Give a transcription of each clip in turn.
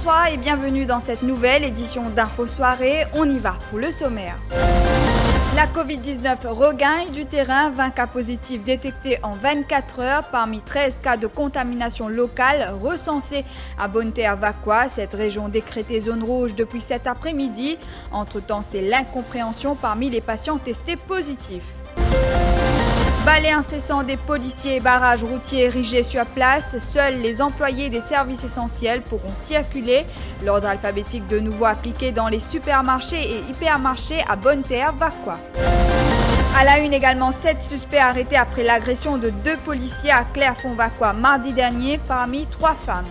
Bonsoir et bienvenue dans cette nouvelle édition d'Info Soirée. On y va pour le sommaire. La Covid-19 regagne du terrain, 20 cas positifs détectés en 24 heures parmi 13 cas de contamination locale recensés à Bonne-Terre-Vacquois, cette région décrétée zone rouge depuis cet après-midi. Entre-temps, c'est l'incompréhension parmi les patients testés positifs. Balai incessant des policiers et barrages routiers érigés sur place, seuls les employés des services essentiels pourront circuler. L'ordre alphabétique de nouveau appliqué dans les supermarchés et hypermarchés à Bonne-Terre-Vacquois. À la une également, 7 suspects arrêtés après l'agression de 2 policiers à Clairefonds-Vacquois mardi dernier, parmi 3 femmes.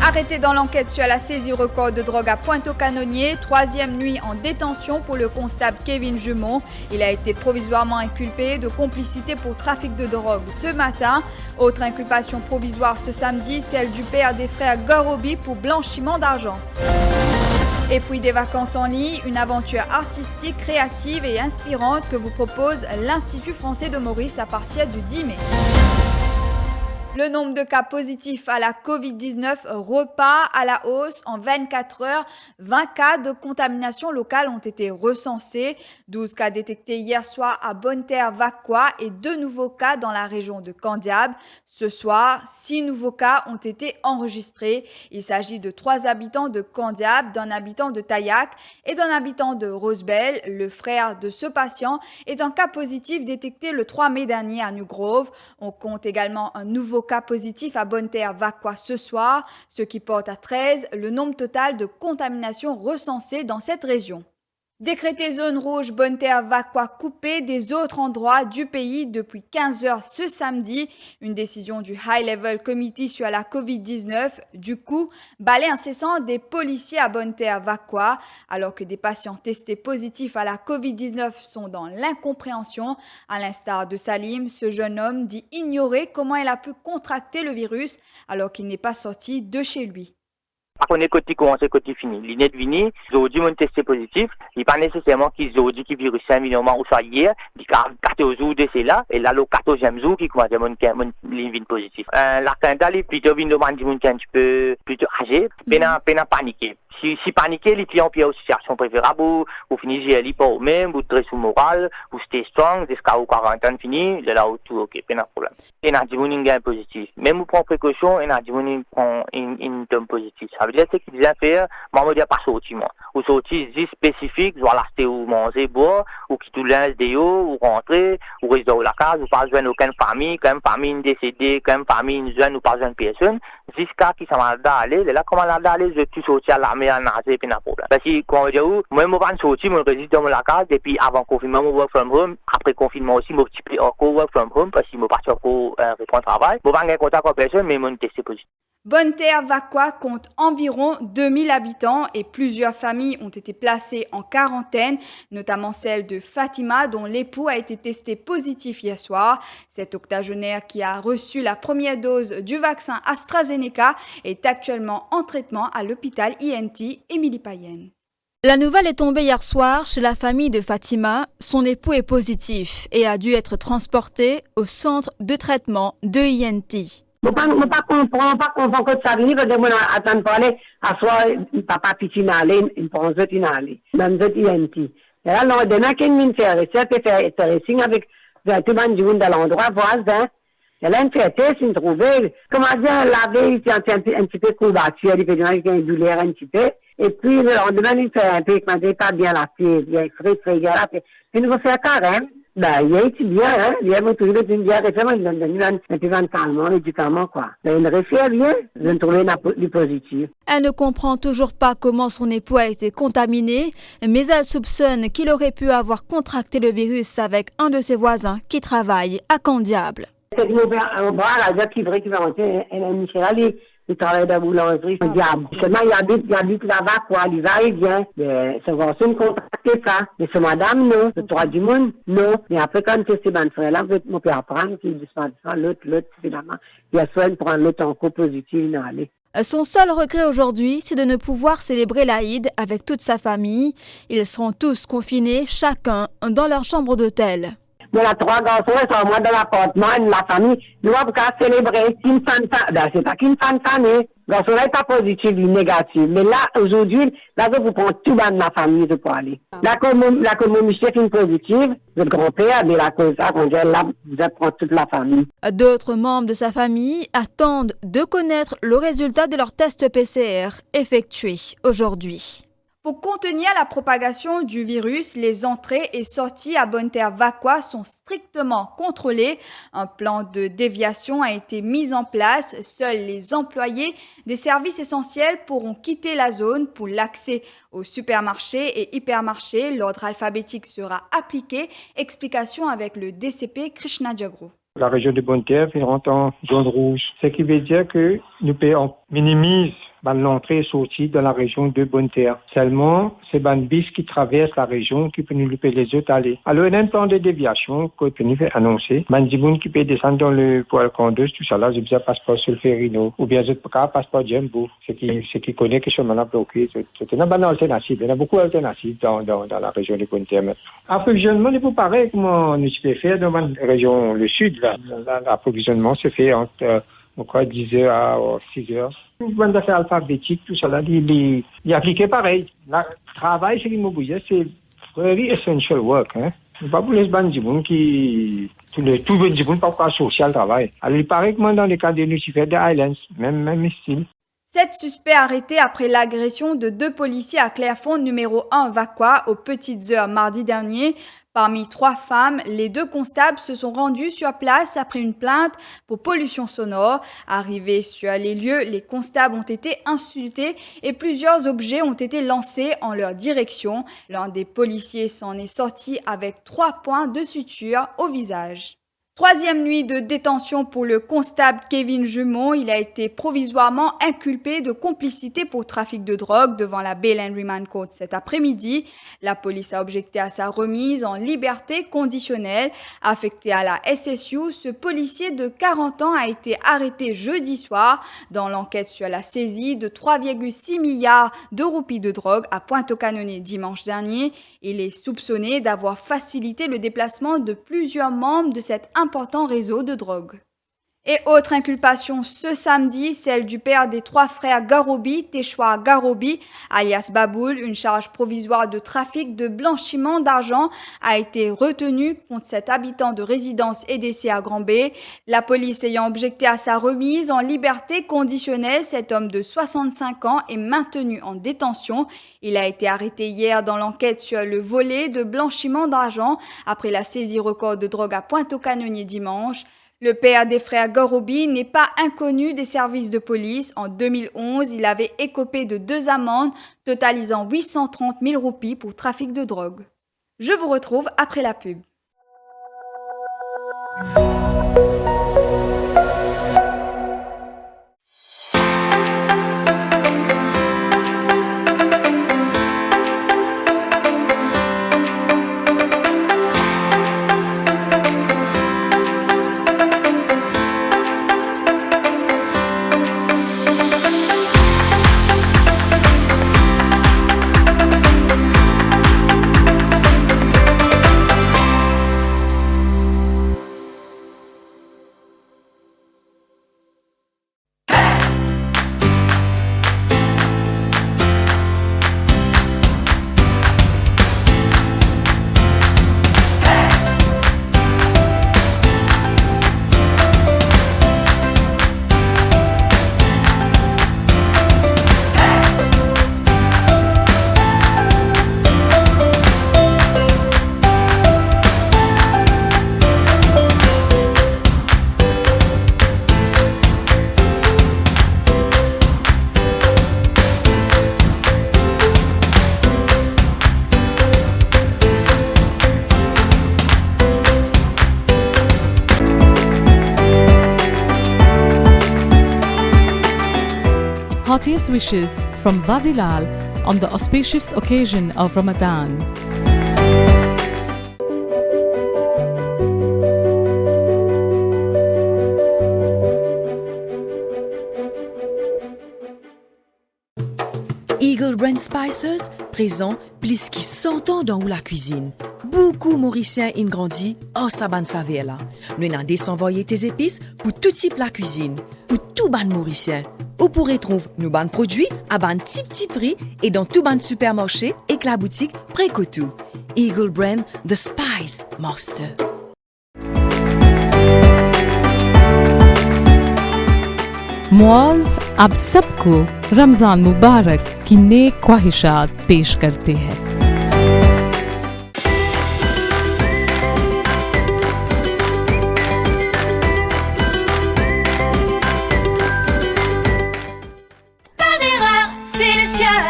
Arrêté dans l'enquête sur la saisie record de drogue à Pointe-aux-Canonniers, 3e nuit en détention pour le constable Kevin Jumont. Il a été provisoirement inculpé de complicité pour trafic de drogue ce matin. Autre inculpation provisoire ce samedi, celle du père des frères Gorobi pour blanchiment d'argent. Et puis des vacances en ligne, une aventure artistique, créative et inspirante que vous propose l'Institut français de Maurice à partir du 10 mai. Le nombre de cas positifs à la Covid-19 repart à la hausse. En 24 heures, 20 cas de contamination locale ont été recensés. 12 cas détectés hier soir à Bonne-Terre-Vacquois et 2 nouveaux cas dans la région de Candiabre. Ce soir, 6 nouveaux cas ont été enregistrés. Il s'agit de 3 habitants de Candiabre, d'un habitant de Taillac et d'un habitant de Rosebel. Le frère de ce patient est un cas positif détecté le 3 mai dernier à New Grove. On compte également un nouveau cas positif à Bonne-Terre-Vacquois ce soir, ce qui porte à 13 le nombre total de contaminations recensées dans cette région. Décrété zone rouge, Bonne-Terre-Vacquois coupée des autres endroits du pays depuis 15 heures ce samedi. Une décision du High Level Committee sur la Covid-19. Du coup, balai incessant des policiers à Bonne-Terre-Vacquois. Alors que des patients testés positifs à la Covid-19 sont dans l'incompréhension. À l'instar de Salim, ce jeune homme dit ignorer comment il a pu contracter le virus alors qu'il n'est pas sorti de chez lui. On est côté commencé, côté fini. L'inet vini, aujourd'hui, mon testé positif. Il n'est pas nécessairement qu'ils ont dit qu'il virus 5 millions ou soit hier, il y a 14 jours de cela, et là, le 14e jour, qui commence à mon ligne positif. La candidate, il plutôt vient demander mon un petit peu plutôt âgé, peine à paniquer. Si paniquer, les clients puis aussi situation préférable, ou finir GLI pas au même, ou très sous moral, ou stay strong, jusqu'à 40 fini, là où tout ok, pas de problème. Et n'a dit mon gain positif. Même ou prend précaution, et n'a dit mon prend une tome positif. Ça veut dire c'est qu'ils disent faire, moi dire pas sortir moi. Ou sortir dit spécifique, soit l'acheter ou manger, boire, ou qui tout lance des ou rentrer, ou rester dans la case, ou pas joindre aucune famille, quand même famille décédée, quand même famille jeune ou pas jeune personne, jusqu'à qui ça m'a d'aller, là comment là d'aller, je suis sorti à l'armée à nager, puis n'a problème. Parce que, quand on dit, moi, moi, je sorti, moi, je réside dans la case, et puis avant confinement, moi, work from home, après confinement aussi, moi, multiplié encore work from home, parce que moi, parti encore, reprendre travail. Moi, je n'ai pas contact avec personne, mais moi, je testé positif. Bonne-Terre-Vacquois compte environ 2000 habitants et plusieurs familles ont été placées en quarantaine, notamment celle de Fatima dont l'époux a été testé positif hier soir. Cet octogénaire qui a reçu la première dose du vaccin AstraZeneca est actuellement en traitement à l'hôpital INT Émilie Payenne. La nouvelle est tombée hier soir chez la famille de Fatima. Son époux est positif et a dû être transporté au centre de traitement de INT. Je ne comprends pas que ça vient, parce que moi, attends parler, à soi, papa petit n'allait, il prend ce qui n'allait, même ce qui est Et là, on a donné qu'une faire signe avec tout le monde dans l'endroit voisin. Et là, une fait test, une trouvée, comment dire, laver, un petit peu courbature, il fait une douleur un petit peu. Et puis, le lendemain, il fait un peu, quand il pas bien la pied, il y a frais, il nous fait carême. Ben, il est bien, hein. Il y a toujours une bière récemment, il donne un peu de calmant, médicament, quoi. Ben, il réfléchit bien, de trouver du positif. Elle ne comprend toujours pas comment son époux a été contaminé, mais elle soupçonne qu'il aurait pu avoir contracté le virus avec un de ses voisins qui travaille à Candiabre. C'est une bras, là, qui vrai qu'il va rentrer, elle a Michel Ali. Il travaille dans la boulangerie. Seulement, il habite là-bas, quoi. Il va et vient. C'est une contracté ça. Mais c'est madame, non. Le droit du monde, non. Mais après, quand c'est mon frère là, mon père apprendre qu'il dispense ça, l'autre, finalement. Il a soin de prendre l'autre en co-positif, il n'a allé. Son seul regret aujourd'hui, c'est de ne pouvoir célébrer l'Aïd avec toute sa famille. Ils seront tous confinés, chacun dans leur chambre d'hôtel. Mais la 3 garçons, ils sont moi dans l'appartement, la famille, nous avons qu'à célébrer une fin de famille. C'est pas qu'une fin de famille. Garçon là n'est pas positif, il est négatif. Mais là, aujourd'hui, là, vous prenez tout dans la famille de pour aller. La communauté est positive, votre grand-père, mais la cause ça, quand là, vous prenez toute la famille. D'autres membres de sa famille attendent de connaître le résultat de leur test PCR effectué aujourd'hui. Pour contenir la propagation du virus, les entrées et sorties à Bonne-Terre-Vacquois sont strictement contrôlées. Un plan de déviation a été mis en place. Seuls les employés des services essentiels pourront quitter la zone. Pour l'accès aux supermarchés et hypermarchés, l'ordre alphabétique sera appliqué. Explication avec le DCP Krishna Diagro. La région de Bonne-Terre rentre en zone rouge, ce qui veut dire que nous minimise l'entrée et sortie dans la région de Bonne-Terre. Seulement, c'est un bis qui traverse la région qui peut nous les autres aller. Alors, il y a un plan de déviation que peut nous annoncer. Mandjiboun qui peut descendre dans le poil condeuse, tout ça là, j'ai besoin de passeport sur le Ferrino, ou bien d'autres cas, passeport Jumbo, ce qui connaît que chemin là bloqué. C'est une bonne alternative. Il y en a beaucoup d'alternatives dans la région de Bonne-Terre maintenant. Approvisionnement n'est pas pareil comment nous peut faire dans la région, le sud, là. L'approvisionnement se fait entre, 10 heures à 6 heures. Une bonne affaire alphabétique, tout ça là, il est appliqué pareil. Le travail chez l'immobilier, c'est very essential work, hein. Pas pour les bandits tout le monde pas pour social travail. Alors, il paraît que moi, dans les cas de Lucifer des Highlands, même ici. 7 suspects arrêtés après l'agression de 2 policiers à Clairefonds numéro 1 Vacquois aux petites heures mardi dernier. Parmi 3 femmes, les 2 constables se sont rendus sur place après une plainte pour pollution sonore. Arrivés sur les lieux, les constables ont été insultés et plusieurs objets ont été lancés en leur direction. L'un des policiers s'en est sorti avec 3 points de suture au visage. 3e nuit de détention pour le constable Kevin Jumont. Il a été provisoirement inculpé de complicité pour trafic de drogue devant la Bail and Remand Court cet après-midi. La police a objecté à sa remise en liberté conditionnelle. Affecté à la SSU, ce policier de 40 ans a été arrêté jeudi soir dans l'enquête sur la saisie de 3,6 milliards de roupies de drogue à Pointe-aux-Canonniers dimanche dernier. Il est soupçonné d'avoir facilité le déplacement de plusieurs membres de cet important réseau de drogue. Et autre inculpation ce samedi, celle du père des 3 frères Garobi, Téchoir Garobi, alias Baboul. Une charge provisoire de trafic de blanchiment d'argent a été retenue contre cet habitant de résidence EDC à Grand-B. La police ayant objecté à sa remise en liberté conditionnelle, cet homme de 65 ans est maintenu en détention. Il a été arrêté hier dans l'enquête sur le volet de blanchiment d'argent après la saisie record de drogue à Pointe-aux-Canonniers dimanche. Le père des frères Garobi n'est pas inconnu des services de police. En 2011, il avait écopé de 2 amendes totalisant 830 000 roupies pour trafic de drogue. Je vous retrouve après la pub. Heartiest wishes from Vadilal on the auspicious occasion of Ramadan. Eagle Brand Spices présent plus qui 100 ans dans la cuisine. Beaucoup Mauriciens ont grandi en saban saveur là. Nous avons désenvoyé tes épices pour tout type la cuisine, pour tout ban Mauricien. Vous pourrez trouver nos ban produits à ban petit prix et dans tout ban supermarché et que la boutique Précotou. Eagle Brand The Spice Master. Muaz आप सबको रमज़ान मुबारक की नेक ख्वाहिशात पेश करते हैं। Pas d'erreur, c'est le sieur.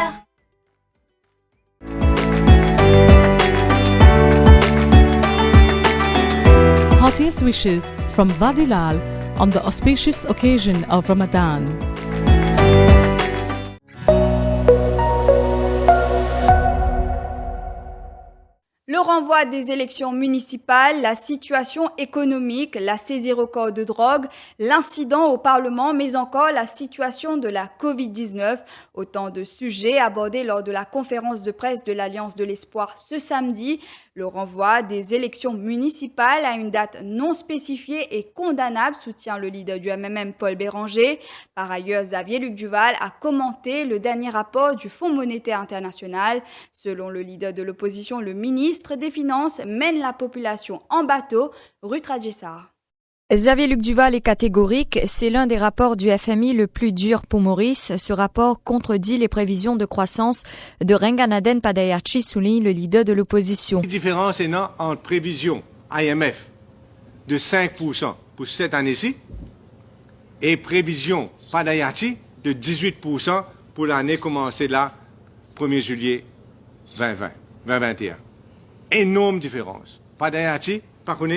Heartiest wishes from Vadilal on the auspicious occasion of Ramadan. Le renvoi des élections municipales, la situation économique, la saisie record de drogue, l'incident au Parlement, mais encore la situation de la Covid-19. Autant de sujets abordés lors de la conférence de presse de l'Alliance de l'Espoir ce samedi. Le renvoi des élections municipales à une date non spécifiée est condamnable, soutient le leader du MMM Paul Béranger. Par ailleurs, Xavier Luc Duval a commenté le dernier rapport du Fonds monétaire international. Selon le leader de l'opposition, le ministre des Finances mène la population en bateau. Ruth Radjessar. Xavier Luc Duval est catégorique, c'est l'un des rapports du FMI le plus dur pour Maurice. Ce rapport contredit les prévisions de croissance de Renganaden Padayachi, souligne le leader de l'opposition. La différence est entre prévision IMF de 5% pour cette année-ci et prévision Padayachi de 18% pour l'année commencée là, 1er juillet 2021. Énorme différence. Padayachi, par contre,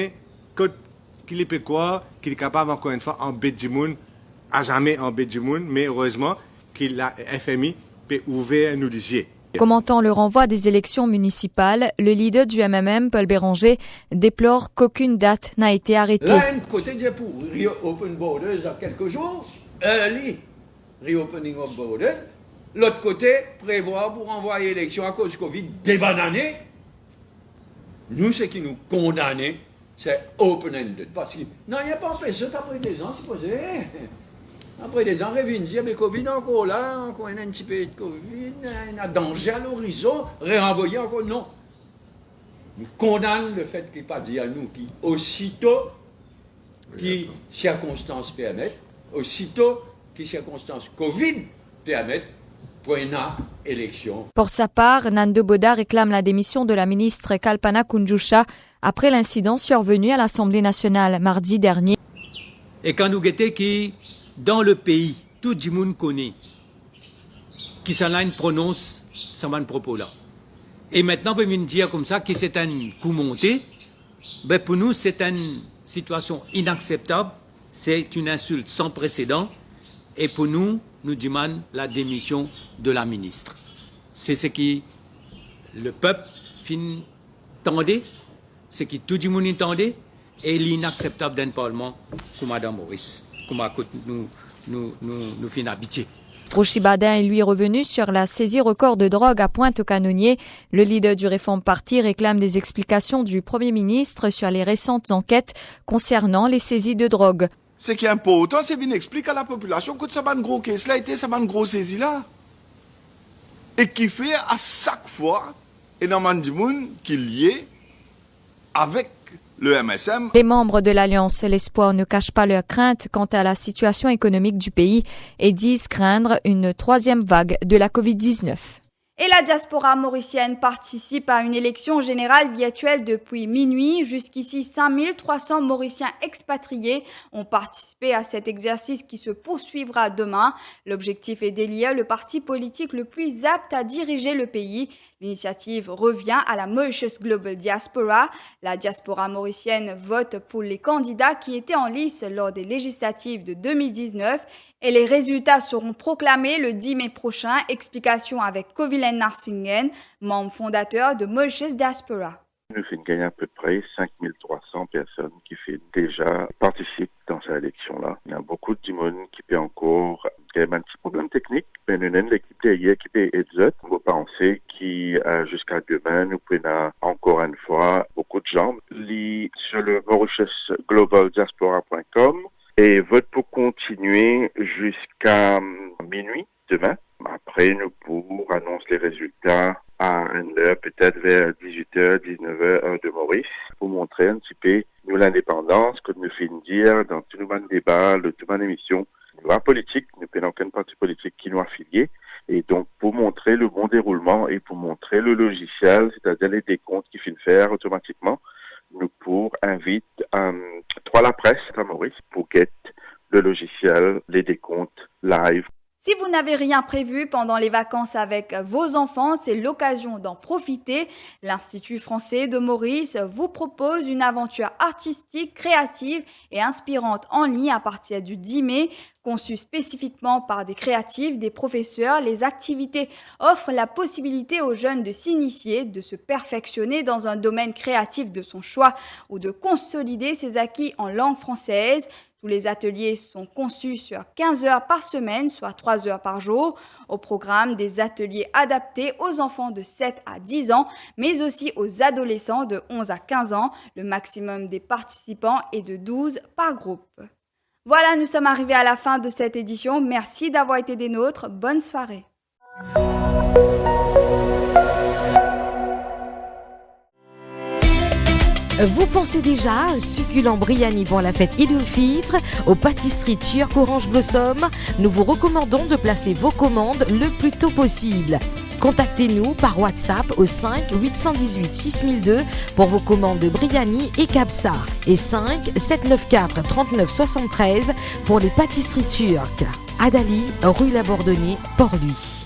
qu'il peut croire qu'il est capable encore une fois en bête du monde, à jamais en bête du monde, mais heureusement qu'il la FMI peut ouvrir nous les. Commentant le renvoi des élections municipales, le leader du MMM, Paul Béranger, déplore qu'aucune date n'a été arrêtée. Là, un côté dit pour reopen borders à quelques jours, early reopening of borders. L'autre côté, prévoir pour envoyer l'élection à cause du Covid débanané. Nous, ce qui nous condamne, c'est open-ended. Parce que, non, il n'y a pas empêché, après 2 ans, c'est posé. Après 2 ans, revient dire, mais Covid encore là, encore un petit peu de Covid, un danger à l'horizon, réenvoyer encore, non. Nous condamnons le fait qu'il n'y ait pas dit à nous qui, aussitôt, qui circonstances permettent, aussitôt, qui circonstances Covid permettent, pour une élection. Pour sa part, Nando Boda réclame la démission de la ministre Kalpana Kunjusha après l'incident survenu à l'Assemblée nationale mardi dernier. Et quand nous guettons qui, dans le pays, tout le monde connaît, qui s'en prononce ce propos-là. Et maintenant, on peut me dire comme ça que c'est un coup monté. Ben pour nous, c'est une situation inacceptable. C'est une insulte sans précédent. Et pour nous, nous demandons la démission de la ministre. C'est ce qui le peuple tendait, ce qui tout le monde entendait, et l'inacceptable d'un parlement comme Mme Maurice, comme nous fin habitués. Rochi Badin est lui revenu sur la saisie record de drogue à Pointe-aux-Canonniers. Le leader du Réforme Parti réclame des explications du Premier ministre sur les récentes enquêtes concernant les saisies de drogue. Ce qui est important, c'est bien expliquer à la population que ça va un gros caisse là, et ça va une grosse saisie là. Et qui fait à chaque fois énormément de monde qui est lié avec le MSM. Les membres de l'Alliance L'Espoir ne cachent pas leurs craintes quant à la situation économique du pays et disent craindre une 3e vague de la Covid-19. Et la diaspora mauricienne participe à une élection générale virtuelle depuis minuit. Jusqu'ici, 5300 Mauriciens expatriés ont participé à cet exercice qui se poursuivra demain. L'objectif est d'élire le parti politique le plus apte à diriger le pays. L'initiative revient à la Mauritius Global Diaspora. La diaspora mauricienne vote pour les candidats qui étaient en lice lors des législatives de 2019 et les résultats seront proclamés le 10 mai prochain. Explication avec Kovilen Narsingen, membre fondateur de Mauritius Diaspora. Nous faisons gagner à peu près 5300 personnes qui déjà participent dans cette élection-là. Il y a beaucoup de monde qui peut encore gagner un petit problème technique, mais nous avons l'équipe derrière qui peut aider. On va penser que jusqu'à demain, nous pouvons encore une fois beaucoup de gens lire sur le mauritiusglobaldiaspora.com et vote pour continuer jusqu'à minuit demain. Après, nous pourrons annoncer les résultats à une heure, peut-être vers 18h, 19h, heure de Maurice, pour montrer un petit peu nous l'indépendance que nous faisons dire dans tout le monde débat, tout le monde émission. Nous avons politique, nous n'avons aucun parti politique qui nous affilié. Et donc, pour montrer le bon déroulement et pour montrer le logiciel, c'est-à-dire les décomptes qui finissent faire automatiquement, nous pour invite trois la presse à Maurice pour get le logiciel, les décomptes live. Si vous n'avez rien prévu pendant les vacances avec vos enfants, c'est l'occasion d'en profiter. L'Institut français de Maurice vous propose une aventure artistique, créative et inspirante en ligne à partir du 10 mai. Conçue spécifiquement par des créatifs, des professeurs, les activités offrent la possibilité aux jeunes de s'initier, de se perfectionner dans un domaine créatif de son choix ou de consolider ses acquis en langue française. Tous les ateliers sont conçus sur 15 heures par semaine, soit 3 heures par jour. Au programme, des ateliers adaptés aux enfants de 7 à 10 ans, mais aussi aux adolescents de 11 à 15 ans. Le maximum des participants est de 12 par groupe. Voilà, nous sommes arrivés à la fin de cette édition. Merci d'avoir été des nôtres. Bonne soirée. Vous pensez déjà à un succulent biryani pour la fête Eid al-Fitr aux pâtisseries turques Orange Blossom? Nous vous recommandons de placer vos commandes le plus tôt possible. Contactez-nous par WhatsApp au 5 818 6002 pour vos commandes de biryani et kabsa et 5 794 39 73 pour les pâtisseries turques. Adali, rue La Bourdonnais, Port-Louis.